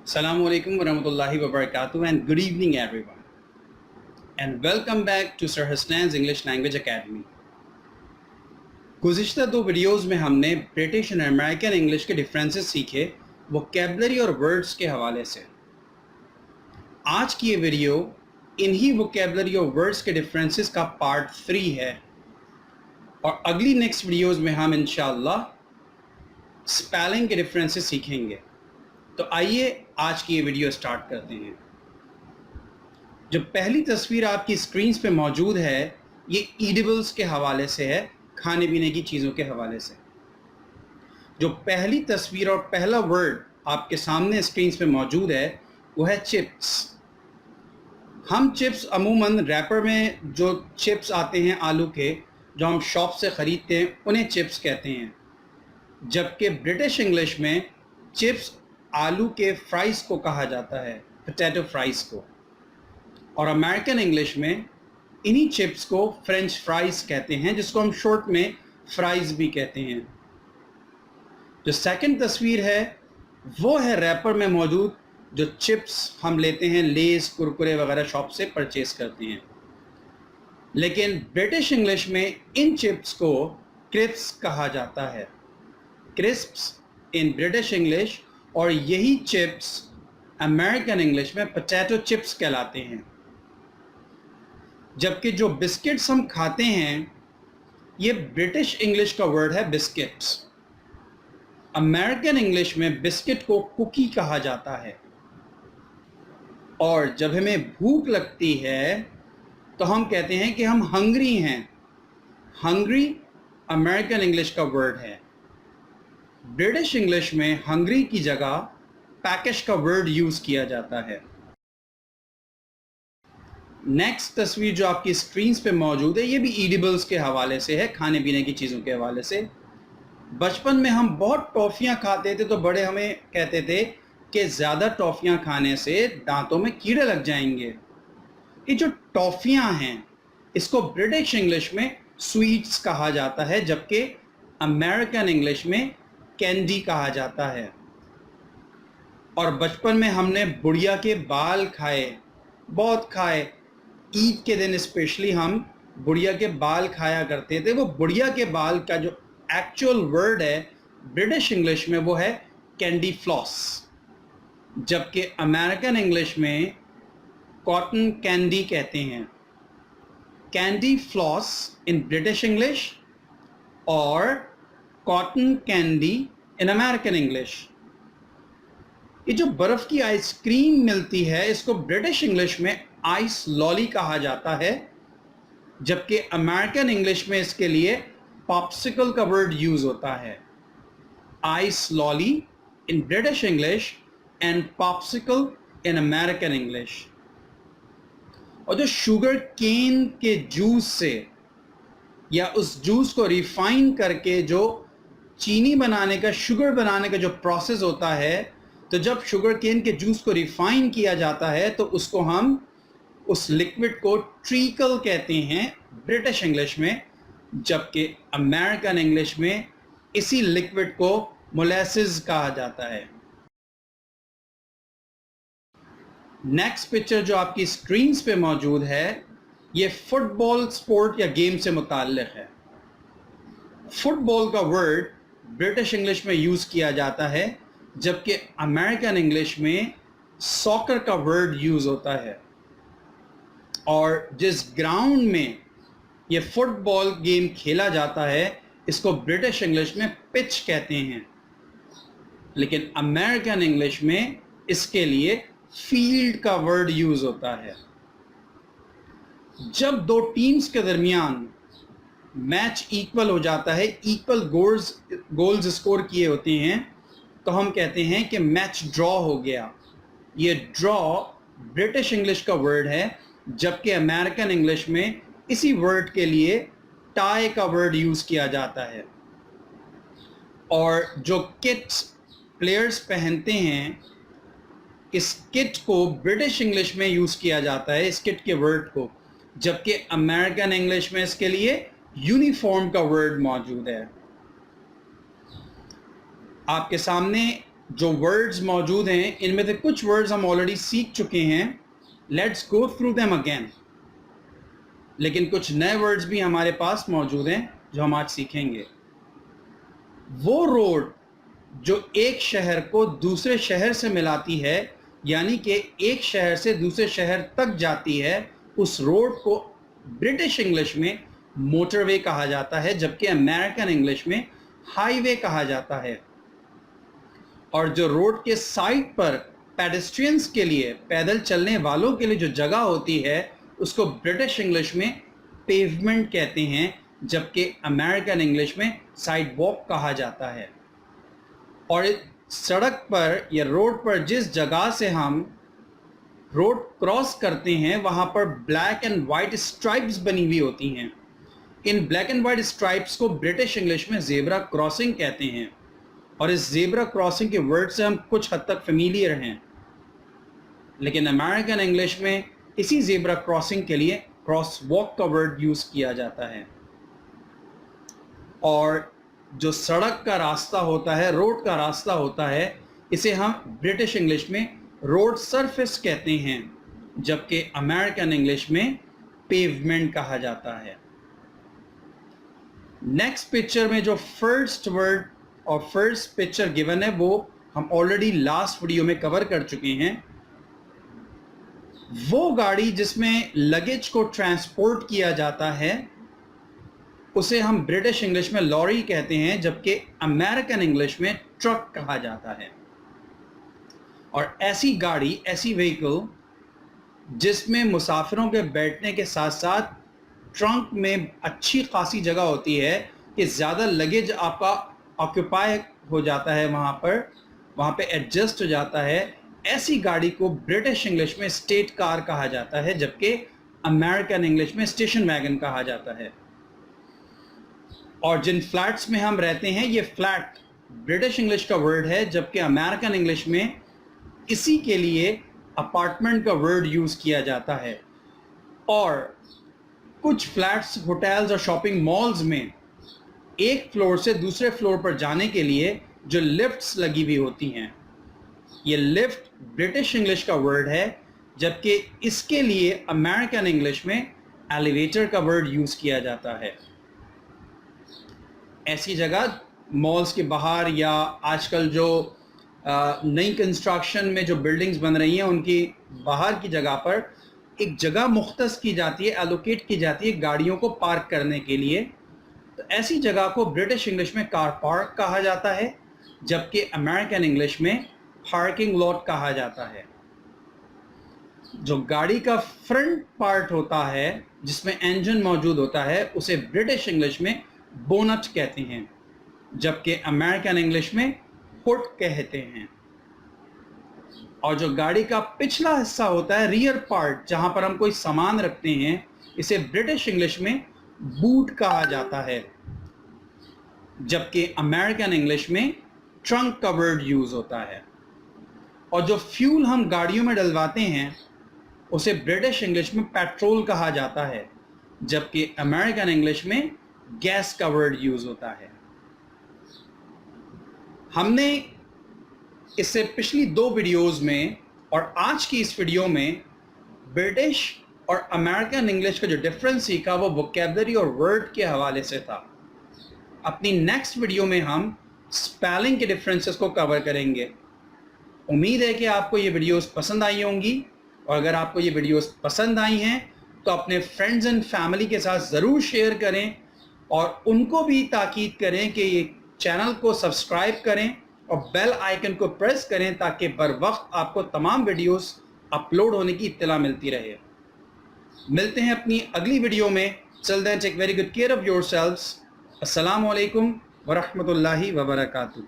Assalamu alaikum warahmatullahi wabarakatuh and good evening everyone. And welcome back to Sir Hasnain's English Language Academy. गुज़िश्ता दो videos में हमने British और American English के differences सीखे vocabulary और words के हवाले से। आज की ये वीडियो इन्हीं वोकैबुलरी और वर्ड्स के डिफरेंसेस का पार्ट 3 है और अगली नेक्स्ट वीडियोज़ में हम इंशाअल्लाह स्पेलिंग के डिफरेंसेस सीखेंगे। तो आइए आज की ये वीडियो स्टार्ट करते हैं। जो पहली तस्वीर आपकी स्क्रीन पे मौजूद है ये ईडिबल्स के हवाले से है, खाने पीने की चीज़ों के हवाले से। जो पहली तस्वीर और पहला वर्ड आपके सामने स्क्रीन पे मौजूद है वो है चिप्स। हम चिप्स अमूमन रैपर में जो चिप्स आते हैं आलू के, जो हम शॉप से ख़रीदते हैं, उन्हें चिप्स कहते हैं। जबकि ब्रिटिश इंग्लिश में चिप्स आलू के फ्राइज़ को कहा जाता है, पोटैटो फ्राइज़ को, और अमेरिकन इंग्लिश में इन्हीं चिप्स को फ्रेंच फ्राइज़ कहते हैं, जिसको हम शॉर्ट में फ्राइज़ भी कहते हैं। जो सेकंड तस्वीर है वो है रैपर में मौजूद जो चिप्स हम लेते हैं, लेस कुरकुरे वगैरह शॉप से परचेज करते हैं। लेकिन ब्रिटिश इंग्लिश में इन चिप्स को क्रिस्प्स कहा जाता है, क्रिस्प्स इन ब्रिटिश इंग्लिश, और यही चिप्स अमेरिकन इंग्लिश में पोटैटो चिप्स कहलाते हैं। जबकि जो बिस्किट्स हम खाते हैं ये ब्रिटिश इंग्लिश का वर्ड है बिस्किट्स। अमेरिकन इंग्लिश में बिस्किट को कुकी कहा जाता है। और जब हमें भूख लगती है तो हम कहते हैं कि हम हंग्री हैं। हंग्री अमेरिकन इंग्लिश का वर्ड है। ब्रिटिश इंग्लिश में हंग्री की जगह पैकेज का वर्ड यूज़ किया जाता है। नेक्स्ट तस्वीर जो आपकी स्क्रीन पे मौजूद है ये भी ईडिबल्स के हवाले से है, खाने पीने की चीज़ों के हवाले से। बचपन में हम बहुत टॉफ़ियाँ खाते थे तो बड़े हमें कहते थे कि ज़्यादा टॉफ़ियाँ खाने से दांतों में कीड़े लग जाएंगे। ये जो टॉफ़ियाँ हैं इसको ब्रिटिश इंग्लिश में स्वीट्स कहा जाता है, जबकि अमेरिकन इंग्लिश में कैंडी कहा जाता है। और बचपन में हमने बुढ़िया के बाल खाए, बहुत खाए। ईद के दिन स्पेशली हम बुढ़िया के बाल खाया करते थे। वो बुढ़िया के बाल का जो एक्चुअल वर्ड है ब्रिटिश इंग्लिश में वो है कैंडी फ्लॉस, जबकि अमेरिकन इंग्लिश में कॉटन कैंडी कहते हैं। Candy floss in British English और cotton candy in American English. ये जो बर्फ़ की आइसक्रीम मिलती है इसको ब्रिटिश इंग्लिश में आइस लॉली कहा जाता है, जबकि अमेरिकन इंग्लिश में इसके लिए पॉप्सिकल का वर्ड यूज़ होता है। Ice lolly in British English and popsicle in American English. और जो शुगर केन के जूस से या उस जूस को रिफाइन करके जो चीनी बनाने का, शुगर बनाने का जो प्रोसेस होता है, तो जब शुगर केन के जूस को रिफाइन किया जाता है तो उसको हम उस लिक्विड को ट्रीकल कहते हैं ब्रिटिश इंग्लिश में, जबकि अमेरिकन इंग्लिश में इसी लिक्विड को मोलेसिस कहा जाता है। नेक्स्ट पिक्चर जो आपकी स्क्रीन पे मौजूद है ये फुटबॉल स्पोर्ट या गेम से मुताल्लिक़ है। फुटबॉल का वर्ड ब्रिटिश इंग्लिश में यूज़ किया जाता है, जबकि अमेरिकन इंग्लिश में सॉकर का वर्ड यूज़ होता है। और जिस ग्राउंड में ये फुटबॉल गेम खेला जाता है इसको ब्रिटिश इंग्लिश में पिच कहते हैं, लेकिन अमेरिकन इंग्लिश में इसके लिए फील्ड का वर्ड यूज़ होता है। जब दो टीम्स के दरमियान मैच इक्वल हो जाता है, इक्वल गोल्स स्कोर किए होते हैं, तो हम कहते हैं कि मैच ड्रॉ हो गया। ये ड्रॉ ब्रिटिश इंग्लिश का वर्ड है, जबकि अमेरिकन इंग्लिश में इसी वर्ड के लिए टाई का वर्ड यूज़ किया जाता है। और जो किट्स प्लेयर्स पहनते हैं इस किट को ब्रिटिश इंग्लिश में यूज़ किया जाता है, इस किट के वर्ड को, जबकि अमेरिकन इंग्लिश में इसके लिए यूनिफॉर्म का वर्ड मौजूद है। आपके सामने جو ورڈز موجود ہیں ان میں سے کچھ ورڈز ہم آلریڈی سیکھ چکے ہیں. Let's go through them again. لیکن کچھ نئے ورڈز بھی ہمارے پاس موجود ہیں جو ہم آج سیکھیں گے. وہ روڈ جو ایک شہر کو دوسرے شہر سے ملاتی ہے, یعنی کہ ایک شہر سے دوسرے شہر تک جاتی ہے, اس روڈ کو برٹش انگلش میں موٹر وے کہا جاتا ہے, جبکہ امریکن انگلش میں ہائی وے کہا جاتا ہے. اور جو روڈ کے سائڈ پر پیڈسٹرینز کے لیے, پیدل چلنے والوں کے لیے جو جگہ ہوتی ہے, اس کو برٹش انگلش میں پیومنٹ کہتے ہیں, جبکہ امریکن انگلش میں سائڈ واک کہا جاتا ہے. اور سڑک پر یا روڈ پر جس جگہ سے ہم روڈ کراس کرتے ہیں وہاں پر بلیک اینڈ وائٹ اسٹرائپس بنی ہوئی ہوتی ہیں. In black and white stripes کو برٹش انگلش میں زیبرا کراسنگ کہتے ہیں, اور اس زیبرا کراسنگ کے ورڈ سے ہم کچھ حد تک فیملیئر ہیں. لیکن امریکن انگلش میں اسی زیبرا کراسنگ کے لیے کراس واک کا ورڈ یوز کیا جاتا ہے. اور جو سڑک کا راستہ ہوتا ہے, روڈ کا راستہ ہوتا ہے, اسے ہم برٹش انگلش میں روڈ سرفیس کہتے ہیں, جبکہ امریکن انگلش میں پیومنٹ کہا جاتا ہے. نیکسٹ پکچر میں جو فرسٹ ورڈ اور فرسٹ پکچر گیون ہے وہ ہم آلریڈی لاسٹ ویڈیو میں کور کر چکے ہیں. وہ گاڑی جس میں لگیج کو ٹرانسپورٹ کیا جاتا ہے اسے ہم برٹش انگلش میں لوری کہتے ہیں, جبکہ امریکن انگلش میں ٹرک کہا جاتا ہے. اور ایسی گاڑی, ایسی وہیکل جس میں مسافروں کے بیٹھنے کے ساتھ ساتھ ٹرنک میں اچھی خاصی جگہ ہوتی ہے کہ زیادہ لگیج آپ کا آکوپائی ہو جاتا ہے, وہاں پہ ایڈجسٹ ہو جاتا ہے, ایسی گاڑی کو برٹش انگلش میں اسٹیٹ کار کہا جاتا ہے, جبکہ امریکن انگلش میں اسٹیشن ویگن کہا جاتا ہے. اور جن فلیٹس میں ہم رہتے ہیں یہ فلیٹ برٹش انگلش کا ورڈ ہے, جبکہ امریکن انگلش میں اسی کے لیے اپارٹمنٹ کا ورڈ یوز کیا جاتا ہے. اور کچھ فلیٹس, ہوٹلز اور شاپنگ مالز میں ایک فلور سے دوسرے فلور پر جانے کے لیے جو لفٹس لگی ہوئی ہوتی ہیں, یہ لفٹ برٹش انگلش کا ورڈ ہے, جبکہ اس کے لیے امریکن انگلش میں ایلیویٹر کا ورڈ یوز کیا جاتا ہے. ایسی جگہ مالز کے باہر یا آج کل جو نئی کنسٹرکشن میں جو بلڈنگز بن رہی ہیں ان کی باہر کی جگہ پر ایک جگہ مختص کی جاتی ہے, ایلوکیٹ کی جاتی ہے گاڑیوں کو پارک کرنے کے لیے. تو ایسی جگہ کو برٹش انگلش میں کار پارک کہا جاتا ہے, جبکہ امریکن انگلش میں پارکنگ لاٹ کہا جاتا ہے. جو گاڑی کا فرنٹ پارٹ ہوتا ہے جس میں انجن موجود ہوتا ہے اسے برٹش انگلش میں بونٹ کہتے ہیں, جبکہ امریکن انگلش میں ہوڈ کہتے ہیں. اور جو گاڑی کا پچھلا حصہ ہوتا ہے, ریئر پارٹ, جہاں پر ہم کوئی سامان رکھتے ہیں, اسے برٹش انگلش میں بوٹ کہا جاتا ہے, جبکہ امریکن انگلش میں ٹرنک کا ورڈ یوز ہوتا ہے. اور جو فیول ہم گاڑیوں میں ڈلواتے ہیں اسے برٹش انگلش میں پیٹرول کہا جاتا ہے, جبکہ امریکن انگلش میں گیس کا ورڈ یوز ہوتا ہے. ہم نے اس سے پچھلی 2 ویڈیوز میں اور آج کی اس ویڈیو میں برٹش اور امریکن انگلش کا جو ڈفرنس سیکھا وہ ووکیبلری اور ورڈ کے حوالے سے تھا. اپنی نیکسٹ ویڈیو میں ہم اسپیلنگ کے ڈفرینسز کو کور کریں گے. امید ہے کہ آپ کو یہ ویڈیوز پسند آئی ہوں گی, اور اگر آپ کو یہ ویڈیوز پسند آئی ہیں تو اپنے فرینڈز اینڈ فیملی کے ساتھ ضرور شیئر کریں, اور ان کو بھی تاکید کریں کہ یہ چینل کو سبسکرائب کریں اور بیل آئیکن کو پریس کریں تاکہ بر وقت آپ کو تمام ویڈیوز اپلوڈ ہونے کی اطلاع ملتی رہے. ملتے ہیں اپنی اگلی ویڈیو میں. Till then, take very good care of yourselves. السلام علیکم ورحمۃ اللہ وبرکاتہ.